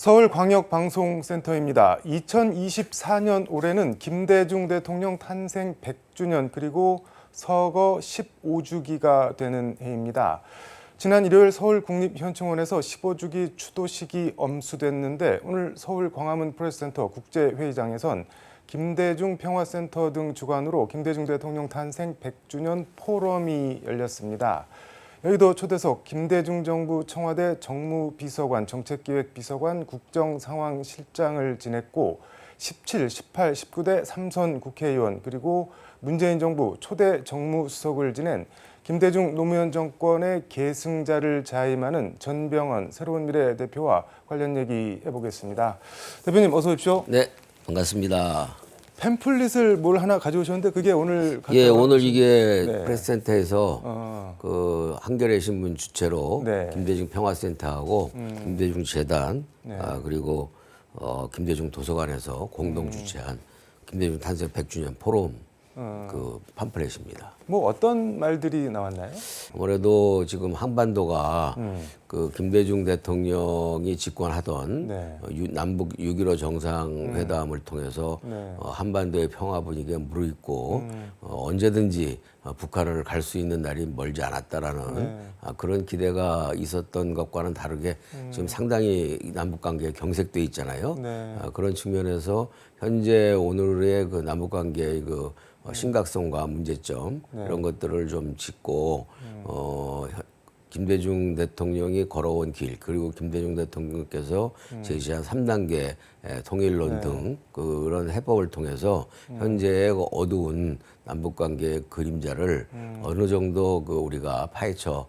서울광역방송센터입니다. 2024년 올해는 김대중 대통령 탄생 100주년 그리고 서거 15주기가 되는 해입니다. 지난 일요일 서울국립현충원에서 15주기 추도식이 엄수됐는데 오늘 서울 광화문 프레스센터 국제회의장에선 김대중 평화센터 등 주관으로 김대중 대통령 탄생 100주년 포럼이 열렸습니다. 여의도 초대석 김대중 정부 청와대 정무비서관, 정책기획비서관, 국정상황실장을 지냈고 17, 18, 19대 3선 국회의원 그리고 문재인 정부 초대 정무수석을 지낸 김대중 노무현 정권의 계승자를 자임하는 전병헌 새로운 미래 대표와 관련 얘기 해보겠습니다. 대표님 어서 오십시오. 네, 반갑습니다. 팸플릿을 뭘 하나 가져오셨는데 그게 오늘 오늘 이게 네. 프레스센터에서 그 한겨레 신문 주최로 네. 김대중 평화센터하고 김대중 재단 네. 그리고 김대중 도서관에서 공동 주최한 김대중 탄생 100주년 포럼 그 팜플렛입니다. 뭐 어떤 말들이 나왔나요? 아무래도 지금 한반도가 그 김대중 대통령이 집권하던 네. 남북 6.15 정상회담을 통해서 네. 한반도의 평화 분위기가 무르익고 언제든지 북한을 갈 수 있는 날이 멀지 않았다라는 네. 그런 기대가 있었던 것과는 다르게 지금 상당히 남북 관계에 경색돼 있잖아요. 네. 그런 측면에서 현재 오늘의 그 남북 관계의 그 심각성과 문제점 이런 것들을 좀 짚고 김대중 대통령이 걸어온 길 그리고 김대중 대통령께서 제시한 3단계 통일론 등 그런 해법을 통해서 현재의 그 어두운 남북관계의 그림자를 어느 정도 그 우리가 파헤쳐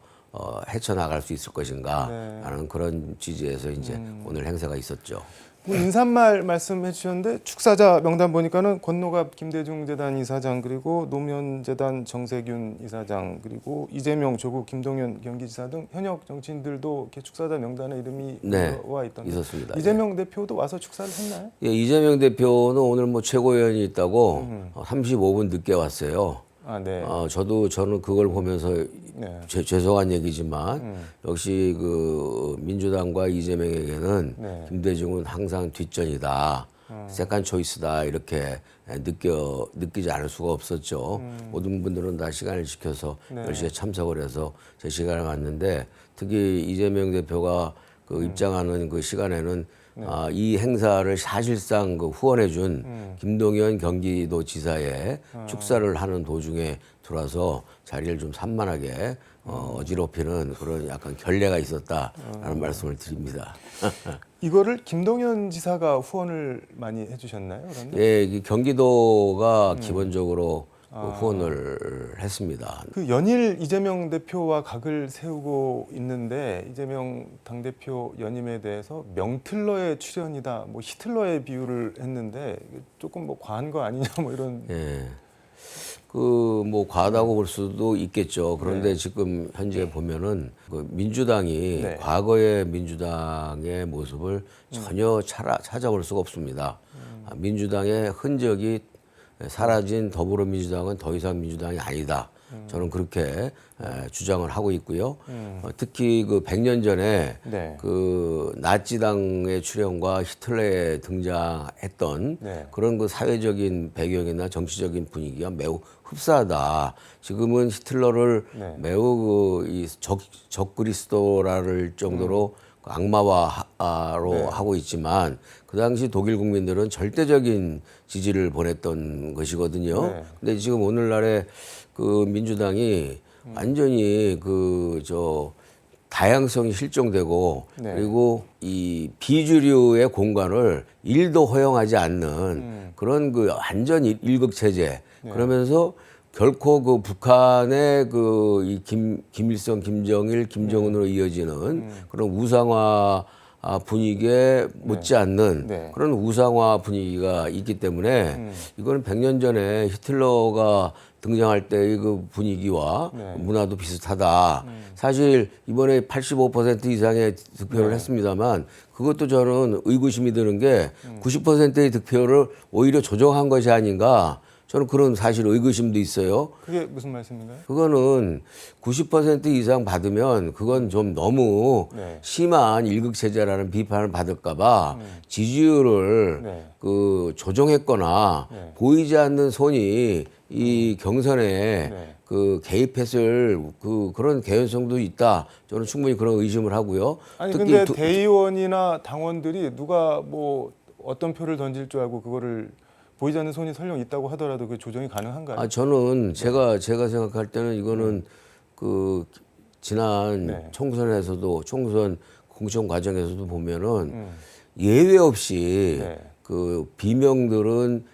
헤쳐나갈 수 있을 것인가 라는 그런 취지에서 이제 오늘 행사가 있었죠. 뭐 인사말 말씀해 주셨는데 축사자 명단 보니까는 권노갑 김대중 재단 이사장 그리고 노무현 재단 정세균 이사장 그리고 이재명 조국 김동연 경기지사 등 현역 정치인들도 이렇게 축사자 명단에 이름이 들어와 있던데 있었습니다. 이재명 대표도 와서 축사를 했나요? 예, 이재명 대표는 오늘 뭐 최고위원이 있다고 35분 늦게 왔어요. 아, 네. 저는 그걸 보면서 네. 죄송한 얘기지만 역시 그 민주당과 이재명에게는 네. 김대중은 항상 뒷전이다. 세컨 초이스다 이렇게 느끼지 않을 수가 없었죠. 모든 분들은 다 시간을 지켜서 10시에 참석을 해서 제 시간에 왔는데 특히 이재명 대표가 그 입장하는 그 시간에는 이 행사를 사실상 그 후원해준 김동연 경기도지사의 축사를 하는 도중에 들어와서 자리를 좀 산만하게 어지럽히는 그런 약간 결례가 있었다라는 말씀을 드립니다. 이거를 김동연 지사가 후원을 많이 해주셨나요? 그러면? 예, 이 경기도가 기본적으로 그 후원을 했습니다. 그 연일 이재명 대표와 각을 세우고 있는데 이재명 당대표 연임에 대해서 명틀러의 출연이다, 뭐 히틀러의 비유를 했는데 조금 뭐 과한 거 아니냐 뭐 이런. 예. 그 뭐 과하다고 볼 수도 있겠죠. 그런데 지금 현재 보면은 그 민주당이 과거의 민주당의 모습을 전혀 찾아볼 수가 없습니다. 민주당의 흔적이 사라진 더불어민주당은 더 이상 민주당이 아니다. 저는 그렇게 주장을 하고 있고요. 특히 그 100년 전에 그 나치당의 출현과 히틀러에 등장했던 그런 그 사회적인 배경이나 정치적인 분위기가 매우 흡사하다. 지금은 히틀러를 매우 그 적그리스도라를 정도로 악마화로 하고 있지만 그 당시 독일 국민들은 절대적인 지지를 보냈던 것이거든요. 근데 지금 오늘날의 그 민주당이 완전히 다양성이 실종되고 그리고 이 비주류의 공간을 일도 허용하지 않는 그런 그 완전 일극 체제 그러면서 결코 그 북한의 그 김일성, 김정일, 김정은으로 이어지는 그런 우상화 분위기에 못지않는 그런 우상화 분위기가 있기 때문에 이거는 100년 전에 히틀러가 등장할 때의 그 분위기와 문화도 비슷하다. 사실 이번에 85% 이상의 득표를 했습니다만 그것도 저는 의구심이 드는 게 90%의 득표를 오히려 조정한 것이 아닌가 저는 그런 사실 의구심도 있어요. 그게 무슨 말씀인가요? 그거는 90% 이상 받으면 그건 좀 너무 네. 심한 일극체제라는 비판을 받을까봐 지지율을 네. 그 조정했거나 네. 보이지 않는 손이 이 경선에 네. 그 개입했을 그런 개연성도 있다. 저는 충분히 그런 의심을 하고요. 아니 특히 근데 대의원이나 당원들이 누가 뭐 어떤 표를 던질 줄 알고 그거를 보이지 않는 손이 설령 있다고 하더라도 그 조정이 가능한가요? 저는 제가 생각할 때는 이거는 그 지난 네. 총선에서도 총선 공천 과정에서도 보면은 예외 없이 네. 그 비명들은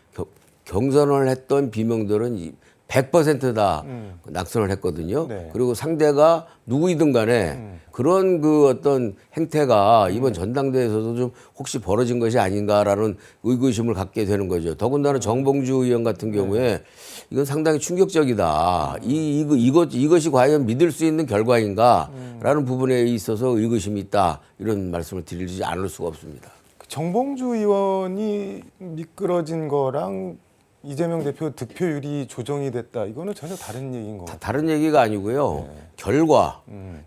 경선을 했던 비명들은 100%다 낙선을 했거든요. 네. 그리고 상대가 누구이든 간에 그런 그 어떤 행태가 이번 전당대회에서도 좀 혹시 벌어진 것이 아닌가라는 의구심을 갖게 되는 거죠. 더군다나 정봉주 의원 같은 경우에 이건 상당히 충격적이다. 이것이 과연 믿을 수 있는 결과인가라는 부분에 있어서 의구심이 있다. 이런 말씀을 드리지 않을 수가 없습니다. 정봉주 의원이 미끄러진 거랑 이재명 대표 득표율이 조정이 됐다. 이거는 전혀 다른 얘기인 것 같아요. 다른 얘기가 아니고요. 결과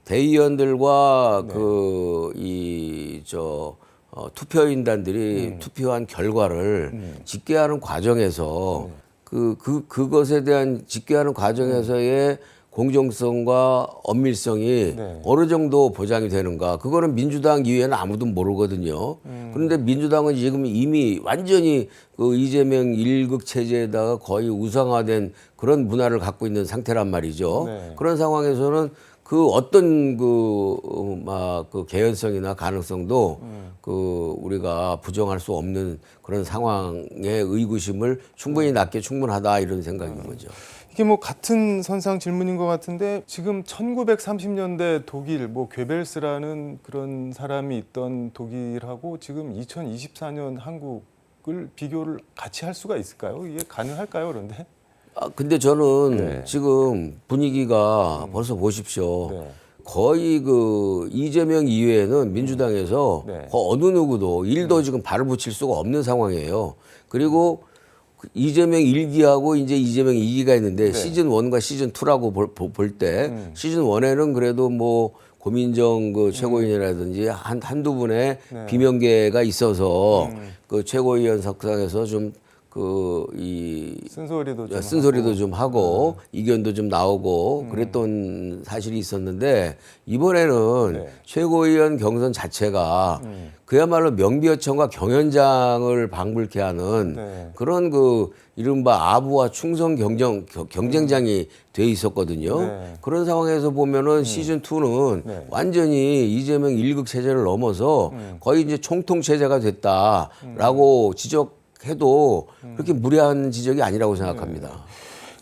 대의원들과 네. 투표인단들이 투표한 결과를 집계하는 과정에서 그것에 대한 집계하는 과정에서의 공정성과 엄밀성이 네. 어느 정도 보장이 되는가. 그거는 민주당 이외에는 아무도 모르거든요. 그런데 민주당은 지금 이미 완전히 그 이재명 일극 체제에다가 거의 우상화된 그런 문화를 갖고 있는 상태란 말이죠. 네. 그런 상황에서는 그 어떤 그 개연성이나 가능성도 그 우리가 부정할 수 없는 그런 상황의 의구심을 충분히 낳기에 충분하다 이런 생각인 거죠. 이게 뭐 같은 선상 질문인 것 같은데 지금 1930년대 독일 뭐 괴벨스라는 그런 사람이 있던 독일하고 지금 2024년 한국을 비교를 같이 할 수가 있을까요? 이게 가능할까요? 그런데 근데 저는 네. 지금 분위기가 벌써 보십시오. 네. 거의 그 이재명 이외에는 민주당에서 네. 어느 누구도 일도 지금 발을 붙일 수가 없는 상황이에요. 그리고 이재명 1기하고 이제 이재명 2기가 있는데 네. 시즌 1과 시즌 2라고 볼 때 시즌 1에는 그래도 뭐 고민정 그 최고위원이라든지 한두 분의 네. 비명계가 있어서 그 최고위원 석상에서 좀 쓴소리도 좀 하고 이견도 좀 나오고 그랬던 사실이 있었는데 이번에는 네. 최고위원 경선 자체가 그야말로 명비어천과 경연장을 방불케 하는 네. 그런 그 이른바 아부와 충성 경쟁장이 돼 있었거든요. 네. 그런 상황에서 보면은 시즌 2는 네. 완전히 이재명 일극 체제를 넘어서 거의 이제 총통 체제가 됐다라고 지적해도 그렇게 무례한 지적이 아니라고 생각합니다.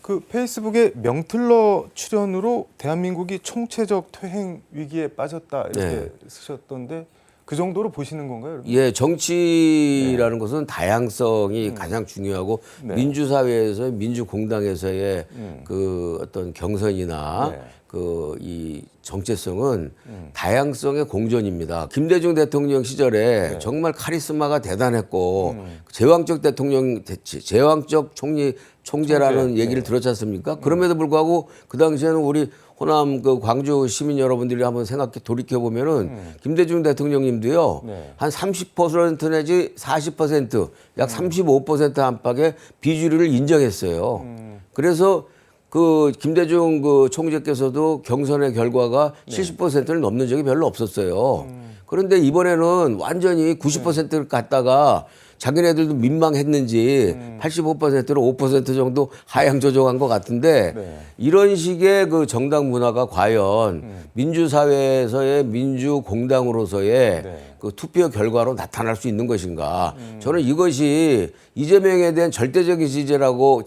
그 페이스북에 명틀러 출연으로 대한민국이 총체적 퇴행 위기에 빠졌다 이렇게 네. 쓰셨던데 그 정도로 보시는 건가요? 여러분? 예, 정치라는 것은 다양성이 가장 중요하고 네. 민주사회에서 민주공당에서의 그 어떤 경선이나 네. 그 이 정체성은 다양성의 공존입니다. 김대중 대통령 시절에 정말 카리스마가 대단했고 제왕적 총재라는 얘기를 들었지 않습니까? 그럼에도 불구하고 그 당시에는 우리 호남 그 광주 시민 여러분들이 한번 돌이켜 보면은 김대중 대통령님도요 네. 한 30% 내지 40%, 약 35% 안팎의 비주류를 인정했어요. 그래서 그 김대중 그 총재께서도 경선의 결과가 70%를 넘는 적이 별로 없었어요. 그런데 이번에는 완전히 90%를 갖다가 자기네들도 민망했는지 85%로 5% 정도 하향 조정한 것 같은데 네. 이런 식의 그 정당 문화가 과연 민주사회에서의 민주공당으로서의 네. 그 투표 결과로 나타날 수 있는 것인가? 저는 이것이 이재명에 대한 절대적인 지지라고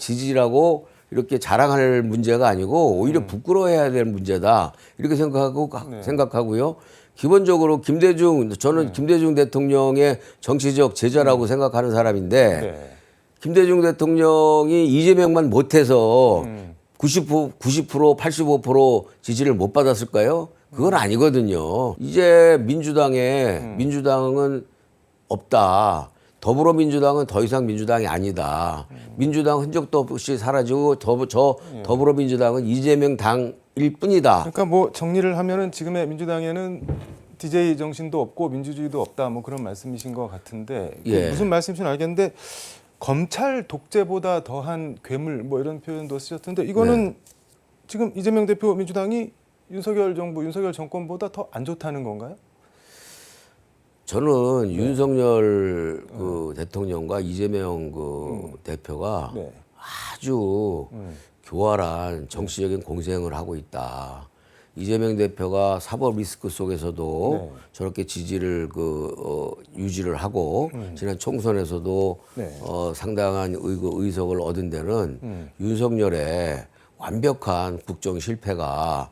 이렇게 자랑할 문제가 아니고 오히려 부끄러워해야 될 문제다 이렇게 생각하고요. 기본적으로 저는 김대중 대통령의 정치적 제자라고 생각하는 사람인데 네. 김대중 대통령이 이재명만 못해서 90%, 85% 지지를 못 받았을까요? 그건 아니거든요. 이제 민주당은 없다. 더불어민주당은 더 이상 민주당이 아니다. 민주당 흔적도 없이 사라지고 더불어민주당은 이재명 당일 뿐이다. 그러니까 뭐 정리를 하면은 지금의 민주당에는 DJ 정신도 없고 민주주의도 없다 뭐 그런 말씀이신 것 같은데 예. 무슨 말씀이신지 알겠는데 검찰 독재보다 더한 괴물 뭐 이런 표현도 쓰셨던데 이거는 네. 지금 이재명 대표 민주당이 윤석열 정부 윤석열 정권보다 더 안 좋다는 건가요? 저는 윤석열 그 대통령과 이재명 그 대표가 네. 아주 교활한 정치적인 공생을 하고 있다. 이재명 대표가 사법 리스크 속에서도 네. 저렇게 지지를 유지를 하고 지난 총선에서도 네. 상당한 의석을 얻은 데는 윤석열의 완벽한 국정 실패가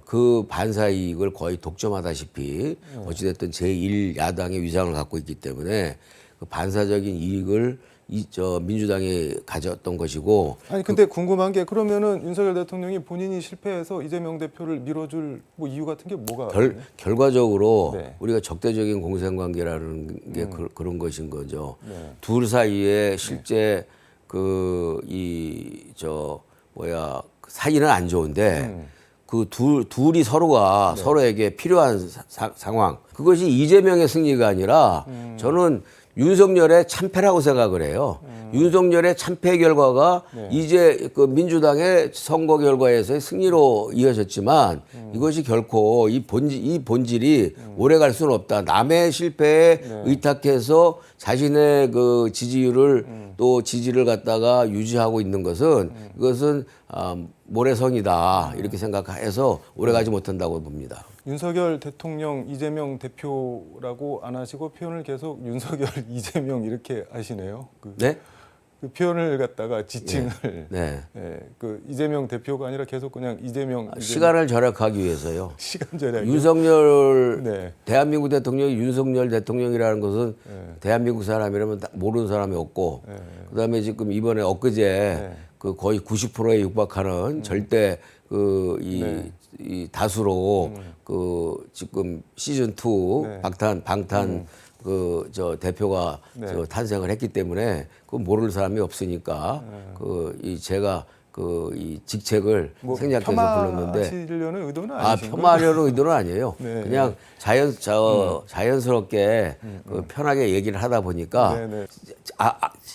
그 반사 이익을 거의 독점하다시피 어찌됐든 제1야당의 위상을 갖고 있기 때문에 그 반사적인 이익을 민주당이 가졌던 것이고. 아니 근데 궁금한 게 그러면은 윤석열 대통령이 본인이 실패해서 이재명 대표를 밀어줄 뭐 이유 같은 게 뭐가? 결과적으로 네. 우리가 적대적인 공생관계라는 게 그런 것인 거죠. 네. 둘 사이에 실제 사이는 안 좋은데 그 둘이 서로가 서로에게 필요한 상황. 그것이 이재명의 승리가 아니라 저는 윤석열의 참패라고 생각을 해요. 윤석열의 참패 결과가 이제 그 민주당의 선거 결과에서의 승리로 이어졌지만 이것이 결코 이 본질이 오래 갈 수는 없다. 남의 실패에 의탁해서 자신의 그 지지율을 또 지지를 갖다가 유지하고 있는 것은 이것은 모래성이다 이렇게 생각해서 오래가지 못한다고 봅니다. 윤석열 대통령 이재명 대표라고 안 하시고 표현을 계속 윤석열 이재명 이렇게 하시네요. 네? 그 표현을 갖다가 지칭을 네. 예, 그 이재명 대표가 아니라 계속 그냥 이재명 시간을 절약하기 위해서요. 시간 절약. 윤석열 네. 대한민국 대통령이 윤석열 대통령이라는 것은 대한민국 사람이라면 모르는 사람이 없고 그다음에 지금 이번에 엊그제 그 거의 90%에 육박하는 절대 이 다수로 그 지금 시즌 2 방탄 그 대표가 탄생을 했기 때문에 그 모를 사람이 없으니까 제가 이 직책을 뭐 생략해서 불렀는데 폄하하시려는 의도는 아니신가요? 폄하하려는 의도는 아니에요. 네, 그냥 자연스럽게 편하게 얘기를 하다 보니까 네, 네.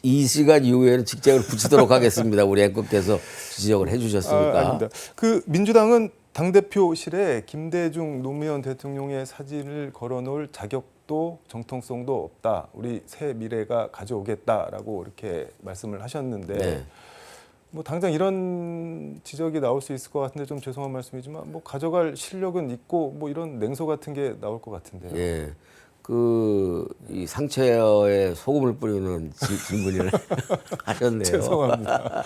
이 시간 이후에는 직책을 붙이도록 하겠습니다. 우리 앵커께서 지적을 해주셨으니까. 아닙니다. 그 민주당은 당대표실에 김대중 노무현 대통령의 사진을 걸어놓을 자격도 정통성도 없다. 우리 새 미래가 가져오겠다라고 이렇게 말씀을 하셨는데 네. 뭐 당장 이런 지적이 나올 수 있을 것 같은데 좀 죄송한 말씀이지만 뭐 가져갈 실력은 있고 뭐 이런 냉소 같은 게 나올 것 같은데요. 예. 이 상처에 소금을 뿌리는 질문을 하셨네요. 죄송합니다.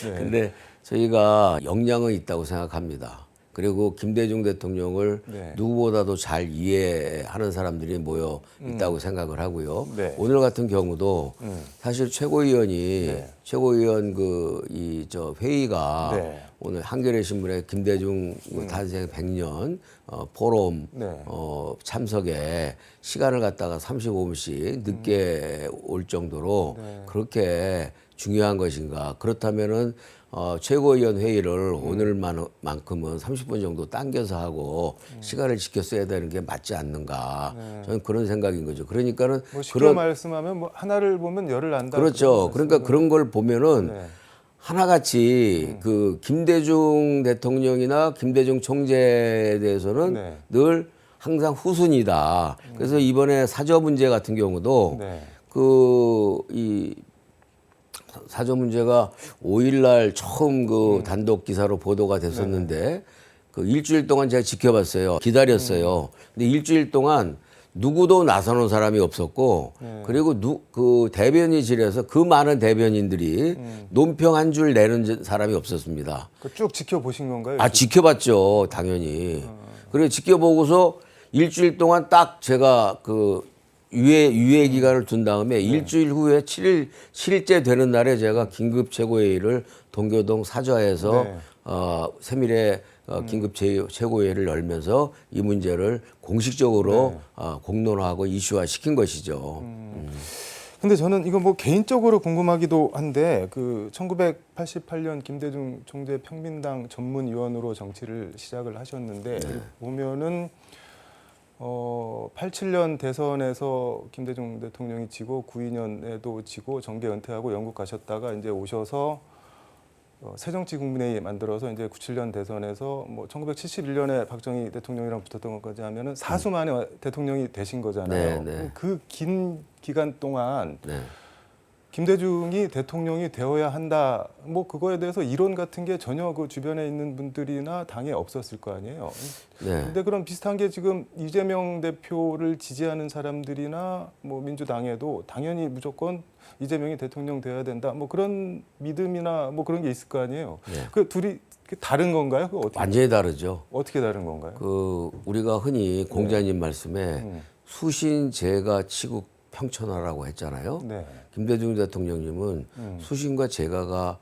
네. 근데 저희가 역량은 있다고 생각합니다. 그리고 김대중 대통령을 누구보다도 잘 이해하는 사람들이 모여 있다고 생각을 하고요. 오늘 같은 경우도 사실 최고위원 회의가 오늘 한겨레 신문에 김대중 탄생 100년 포럼 참석에 시간을 갖다가 35분씩 늦게 올 정도로 그렇게 중요한 것인가? 그렇다면은 최고위원 회의를 오늘만큼은 30분 정도 당겨서 하고 시간을 지켰어야 되는 게 맞지 않는가? 저는 그런 생각인 거죠. 그러니까는 뭐 쉽게 말씀하면 뭐 하나를 보면 열을 안다. 그렇죠. 그러니까 그런 걸 보면은 하나같이 그 김대중 대통령이나 김대중 총재에 대해서는 늘 항상 후순위다. 그래서 이번에 사저 문제 같은 경우도 이 사저 문제가 5일날 처음 단독 기사로 보도가 됐었는데 그 일주일 동안 제가 지켜봤어요. 기다렸어요. 근데 일주일 동안 누구도 나서는 사람이 없었고 그리고 그 대변인실에서 그 많은 대변인들이 논평 한 줄 내는 사람이 없었습니다. 쭉 지켜보신 건가요? 지켜봤죠, 당연히. 그리고 지켜보고서 일주일 동안 딱 제가 유예 기간을 둔 다음에 일주일 후에 7일째 되는 날에 제가 긴급 최고회의를 동교동 사저에서 세밀의 긴급 최고회의를 열면서 이 문제를 공식적으로 공론화하고 이슈화 시킨 것이죠. 근데 저는 이거 뭐 개인적으로 궁금하기도 한데 그 1988년 김대중 총재 평민당 전문위원으로 정치를 시작을 하셨는데 보면은 87년 대선에서 김대중 대통령이 지고 92년에도 지고 정계 은퇴하고 영국 가셨다가 이제 오셔서 새정치국민회의 만들어서 이제 97년 대선에서 뭐 1971년에 박정희 대통령이랑 붙었던 것까지 하면은 사수 만에 대통령이 되신 거잖아요. 네, 네. 그 긴 기간 동안 네. 김대중이 대통령이 되어야 한다. 뭐 그거에 대해서 이론 같은 게 전혀 그 주변에 있는 분들이나 당에 없었을 거 아니에요. 네. 근데 그런 비슷한 게 지금 이재명 대표를 지지하는 사람들이나 뭐 민주당에도 당연히 무조건 이재명이 대통령 돼야 된다. 뭐 그런 믿음이나 뭐 그런 게 있을 거 아니에요. 네. 그 둘이 다른 건가요? 그 완전히 다르죠. 어떻게 다른 건가요? 그 우리가 흔히 공자님 말씀에 수신제가 치국 평천하라고 했잖아요. 네. 김대중 대통령님은 수신과 제가가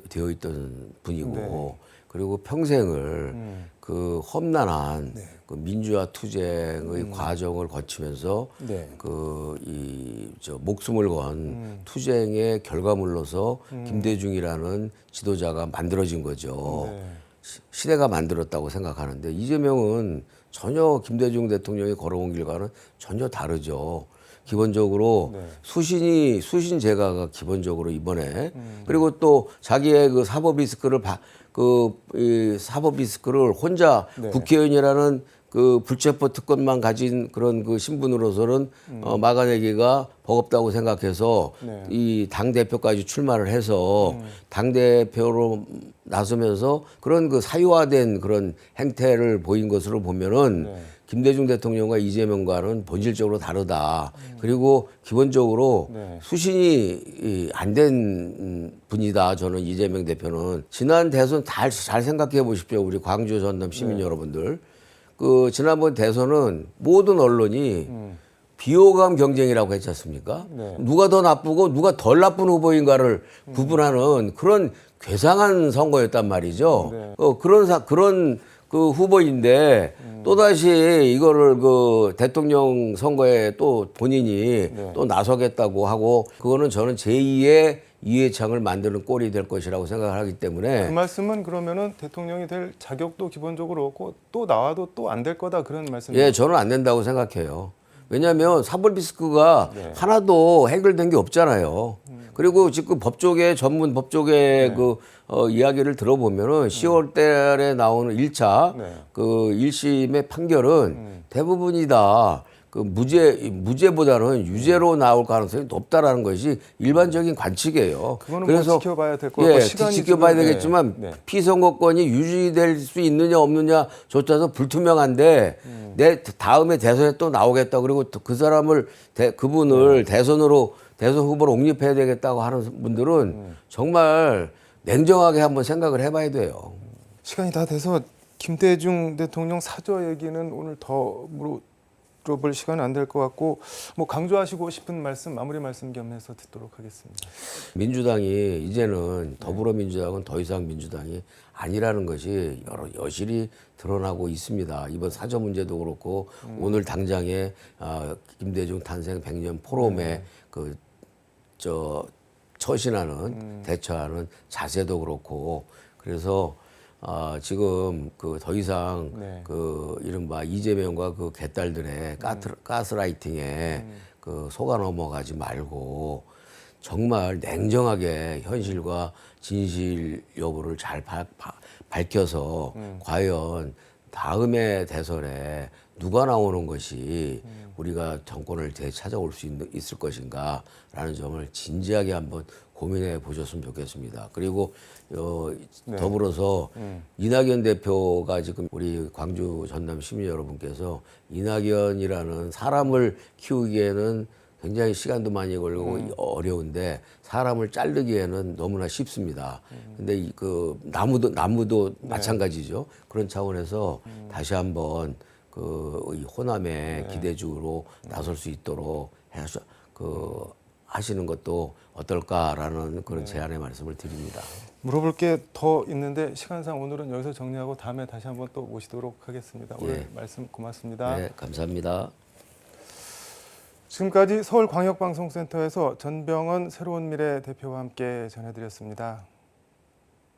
되어 있던 분이고 네. 그리고 평생을 그 험난한 그 민주화 투쟁의 과정을 거치면서 네. 목숨을 건 투쟁의 결과물로서 김대중이라는 지도자가 만들어진 거죠. 네. 시대가 만들었다고 생각하는데 이재명은 전혀 김대중 대통령이 걸어온 길과는 전혀 다르죠. 기본적으로 네. 수신 제가가 기본적으로 이번에 그리고 또 자기의 그 사법 리스크를 이 사법 리스크를 혼자 네. 국회의원이라는 그 불체포 특권만 가진 그런 그 신분으로서는 막아내기가 버겁다고 생각해서 네. 이 당 대표까지 출마를 해서 당 대표로 나서면서 그런 그 사유화된 그런 행태를 보인 것으로 보면은 네. 김대중 대통령과 이재명과는 본질적으로 다르다. 그리고 기본적으로 네. 수신이 안 된 분이다. 저는 이재명 대표는 지난 대선 잘 생각해 보십시오. 우리 광주 전남 시민 여러분들. 그 지난번 대선은 모든 언론이 비호감 경쟁이라고 했지 않습니까? 네. 누가 더 나쁘고 누가 덜 나쁜 후보인가를 구분하는 그런 괴상한 선거였단 말이죠. 네. 그런 그 후보인데 또다시 이거를 그 대통령 선거에 또 본인이 네. 또 나서겠다고 하고 그거는 저는 제2의 이해창을 만드는 꼴이 될 것이라고 생각을 하기 때문에 그 말씀은 그러면은 대통령이 될 자격도 기본적으로 없고 또 나와도 또 안 될 거다 그런 말씀이에요. 예, 저는 안 된다고 생각해요. 왜냐하면 사법 리스크가 네. 하나도 해결된 게 없잖아요. 그리고 지금 전문 법조계 네. 이야기를 들어보면은 10월 달에 나오는 1차 네. 그 1심의 판결은 대부분이 다 그 무죄보다는 유죄로 나올 가능성이 높다라는 것이 일반적인 관측이에요. 그거는 뭐 지켜봐야 될 것 같고 예, 시간이 지켜봐야 지금, 되겠지만 네. 피선거권이 유지될 수 있느냐 없느냐조차도 불투명한데 내 다음에 대선에 또 나오겠다 그리고 또 그 사람을 그분을 대선 후보로 옹립해야 되겠다고 하는 분들은 정말 냉정하게 한번 생각을 해봐야 돼요. 시간이 다 돼서 김대중 대통령 사저 얘기는 오늘 더 물어볼 시간은 안 될 것 같고 뭐 강조하시고 싶은 말씀 마무리 말씀 겸해서 듣도록 하겠습니다. 민주당이 이제는 더불어민주당은 더 이상 민주당이 아니라는 것이 여실히 드러나고 있습니다. 이번 사저 문제도 그렇고 오늘 당장에 김대중 탄생 100년 포럼에 처신하는 대처하는 자세도 그렇고 그래서 지금 그 더 이상 네. 그 이른바 이재명과 그 개딸들의 가스라이팅에 그 속아 넘어가지 말고 정말 냉정하게 현실과 진실 여부를 잘 밝혀서 과연 다음의 대선에 누가 나오는 것이 우리가 정권을 되찾아올 수 있을 것인가라는 점을 진지하게 한번 고민해 보셨으면 좋겠습니다. 그리고 더불어서 이낙연 대표가 지금 우리 광주 전남 시민 여러분께서 이낙연이라는 사람을 키우기에는 굉장히 시간도 많이 걸리고 어려운데 사람을 자르기에는 너무나 쉽습니다. 근데 그 나무도 마찬가지죠. 그런 차원에서 다시 한번 이 호남의 기대주로 나설 수 있도록 해서 하시는 것도 어떨까라는 그런 제안의 말씀을 드립니다. 물어볼 게 더 있는데 시간상 오늘은 여기서 정리하고 다음에 다시 한번 또 모시도록 하겠습니다. 오늘 말씀 고맙습니다. 네, 감사합니다. 지금까지 서울광역방송센터에서 전병헌 새로운 미래 대표와 함께 전해드렸습니다.